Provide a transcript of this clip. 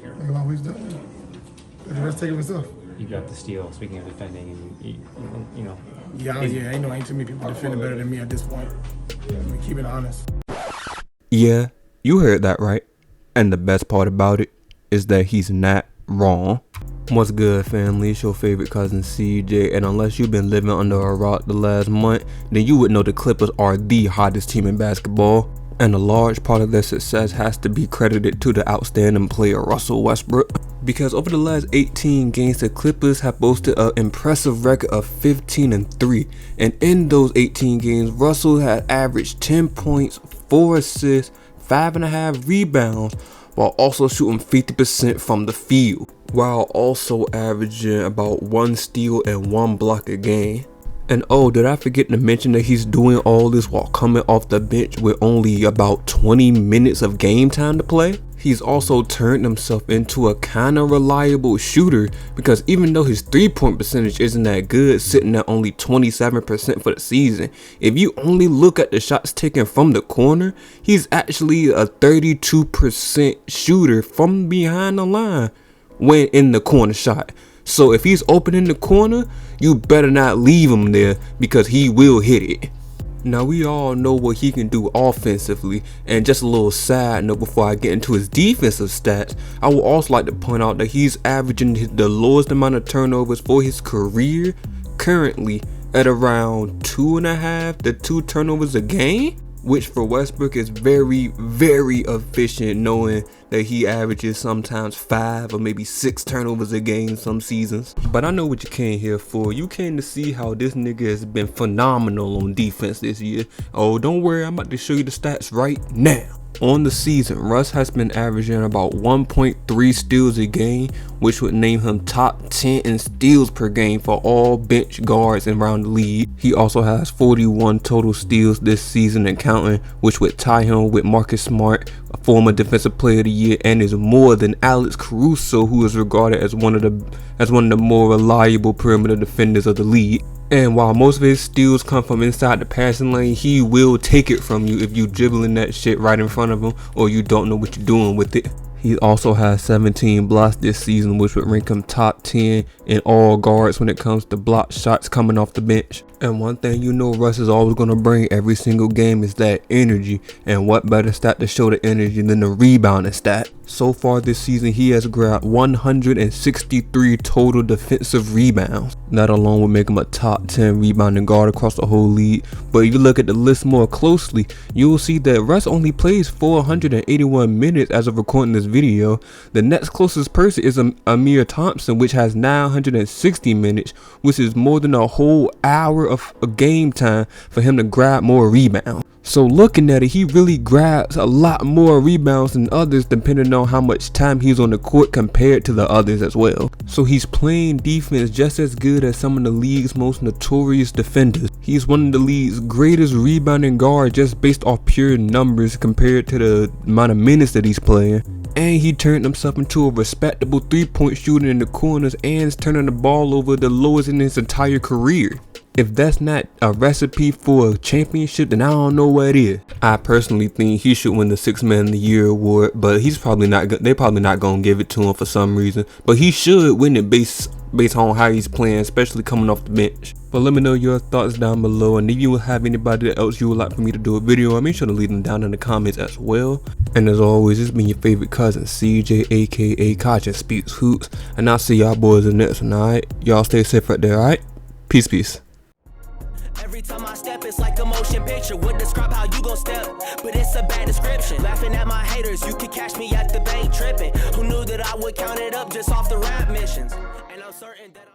Like I've always done. Let's take it myself. You got the steal. Speaking of defending, and you know. Yeah, ain't too many people defending better than me at this point. I mean, keep it honest. Yeah, you heard that right. And the best part about it is that he's not wrong. What's good, family? It's your favorite cousin CJ, and unless you've been living under a rock the last month, then you would know the Clippers are the hottest team in basketball, and a large part of their success has to be credited to the outstanding player Russell Westbrook. Because over the last 18 games, the Clippers have boasted an impressive record of 15-3, and in those 18 games, Russell had averaged 10 points, 4 assists, 5.5 rebounds, while also shooting 50% from the field, while also averaging about 1 steal and 1 block a game. And oh, did I forget to mention that he's doing all this while coming off the bench with only about 20 minutes of game time to play? He's also turned himself into a kind of reliable shooter, because even though his 3-point percentage isn't that good, sitting at only 27% for the season, if you only look at the shots taken from the corner, he's actually a 32% shooter from behind the line when in the corner shot. So if he's open in the corner, you better not leave him there, because he will hit it. Now we all know what he can do offensively, and just a little side note before I get into his defensive stats, I would also like to point out that he's averaging the lowest amount of turnovers for his career, currently at around 2.5 to 2 turnovers a game, which for Westbrook is very, very efficient, knowing that he averages sometimes 5 or maybe 6 turnovers a game some seasons. But I know what you came here for. You came to see how this nigga has been phenomenal on defense this year. Oh, don't worry, I'm about to show you the stats right now. On the season, Russ has been averaging about 1.3 steals a game, which would name him top 10 in steals per game for all bench guards around the league. He also has 41 total steals this season and counting, which would tie him with Marcus Smart, a former defensive player of the year, and is more than Alex Caruso, who is regarded as one of the more reliable perimeter defenders of the league. And while most of his steals come from inside the passing lane, he will take it from you if you dribbling that shit right in front of him or you don't know what you're doing with it. He also has 17 blocks this season, which would rank him top 10 in all guards when it comes to block shots coming off the bench. And one thing you know Russ is always going to bring every single game is that energy. And what better stat to show the energy than the rebounding stat? So far this season, he has grabbed 163 total defensive rebounds. That alone would make him a top 10 rebounding guard across the whole league. But if you look at the list more closely, you will see that Russ only plays 481 minutes as of recording this video. The next closest person is Amir Thompson, which has 960 minutes, which is more than a whole hour of a game time for him to grab more rebounds. So looking at it, he really grabs a lot more rebounds than others, depending on how much time he's on the court compared to the others as well. So he's playing defense just as good as some of the league's most notorious defenders. He's one of the league's greatest rebounding guards just based off pure numbers compared to the amount of minutes that he's playing. And he turned himself into a respectable 3-point shooter in the corners and is turning the ball over the lowest in his entire career. If that's not a recipe for a championship, then I don't know what it is. I personally think he should win the 6th Man of the Year award, but he's probably not. They're probably not gonna give it to him for some reason. But he should win it based on how he's playing, especially coming off the bench. But let me know your thoughts down below, and if you have anybody else you would like for me to do a video on, make sure to leave them down in the comments as well. And as always, it's been your favorite cousin CJ, aka Kajin Speaks Hoops, and I'll see y'all boys in the next one. Alright, y'all stay safe right there. Alright, peace. Every time I step, it's like a motion picture. Would describe how you gon' step, but it's a bad description. Laughing at my haters, you could catch me at the bank tripping. Who knew that I would count it up just off the rap missions? And I'm certain that